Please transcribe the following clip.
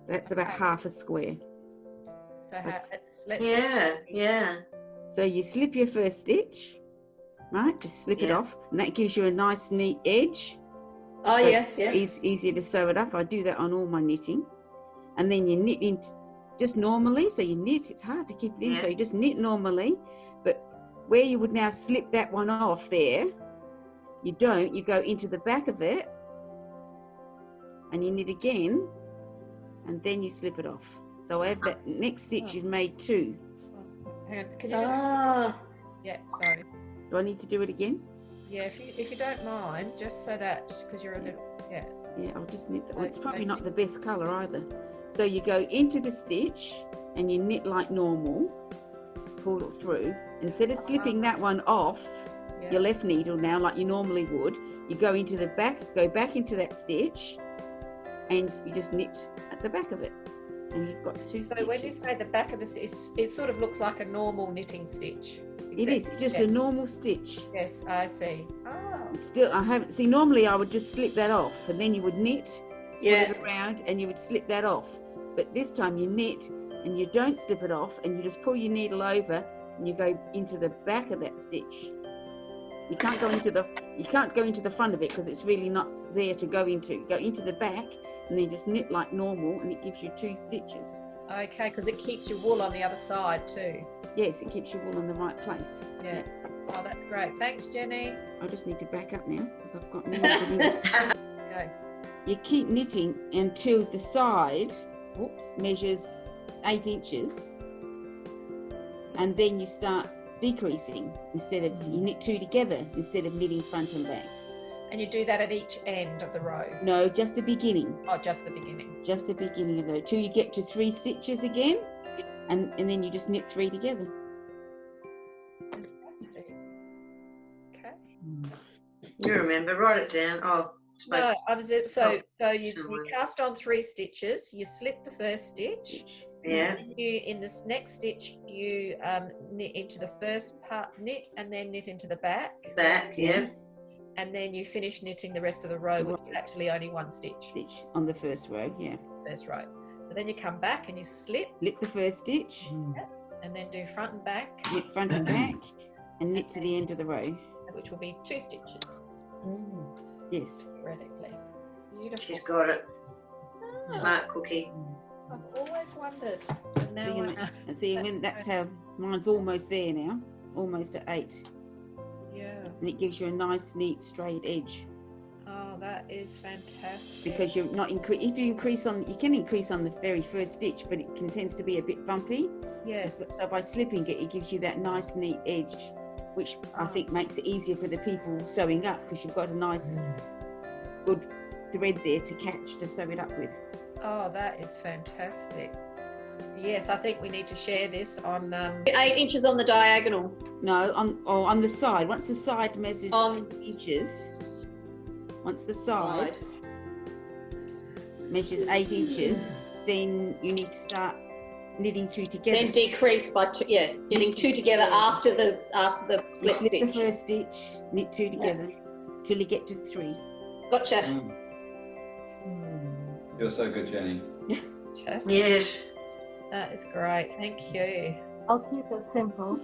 That's about half a square. So let's Yeah. So you slip your first stitch, right? Just slip it off, and that gives you a nice neat edge. Oh, so yes. It's easier to sew it up. I do that on all my knitting. And then you knit in just normally. So you knit, it's hard to keep it in. So you just knit normally. But where you would now slip that one off there, you don't. You go into the back of it and you knit again, and then you slip it off. So I have that next stitch, you've made 2. hang on. Can you just? Yeah. Sorry. Do I need to do it again? Yeah. If you don't mind, just so that because you're a little. Yeah. Yeah, I'll just knit that one. It's probably not the best colour either. So you go into the stitch and you knit like normal, pull it through. Instead of slipping that one off your left needle now like you normally would, you go into the back, go back into that stitch, and you just knit at the back of it. And you've got 2 stitches. So when you say the back of this, it sort of looks like a normal knitting stitch. It is, it's just a normal stitch. Yes, I see. Oh. Still, I haven't, see, normally I would just slip that off and then you would knit, put it around and you would slip that off. But this time you knit and you don't slip it off and you just pull your needle over and you go into the back of that stitch. You can't go into the front of it because it's really not there to go into. Go into the back and then just knit like normal and it gives you 2 stitches. Okay, because it keeps your wool on the other side too. Yes, it keeps your wool in the right place. Yeah. Oh, that's great. Thanks, Jenny. I just need to back up now because I've got more to knit. Okay. You keep knitting until the side, measures 8 inches, and then you start decreasing instead of, you knit 2 together instead of knitting front and back. And you do that at each end of the row? No, just the beginning. Oh, just the beginning. Just the beginning of it, till you get to 3 stitches again, and then you just knit 3 together. Fantastic. Okay. You remember, write it down. Oh, no, you cast on 3 stitches, you slip the first stitch. Yeah. And in this next stitch, you knit into the first part, knit, and then knit into the back. Back, yeah. And then you finish knitting the rest of the row, which is actually only 1 stitch. Stitch on the first row, yeah. First row. So then you come back and you slip. Slip the first stitch. Yep. And then do front and back. Knit front and back, and knit to the end of the row. Which will be 2 stitches. Yes. Theoretically. Beautiful. She's got it. Smart cookie. I've always wondered. And now I know. And see, that's how mine's almost there now. Almost at 8. Yeah. And it gives you a nice, neat, straight edge. Oh, that is fantastic. Because you're not if you increase on, you can increase on the very first stitch, but it tends to be a bit bumpy. Yes. So by slipping it, it gives you that nice, neat edge, which I think makes it easier for the people sewing up because you've got a nice, good thread there to sew it up with. Oh, that is fantastic. Yes, I think we need to share this on 8 inches on the diagonal. No, on the side. Once the side measures 8 inches, once the side measures 8 inches, then you need to start knitting 2 together. Then decrease by 2. Yeah, knitting 2 together after the slip slip stitch. the first stitch, knit 2 together till you get to 3. Gotcha. You're so good, Jenny. Yes. That is great. Thank you. I'll keep it simple.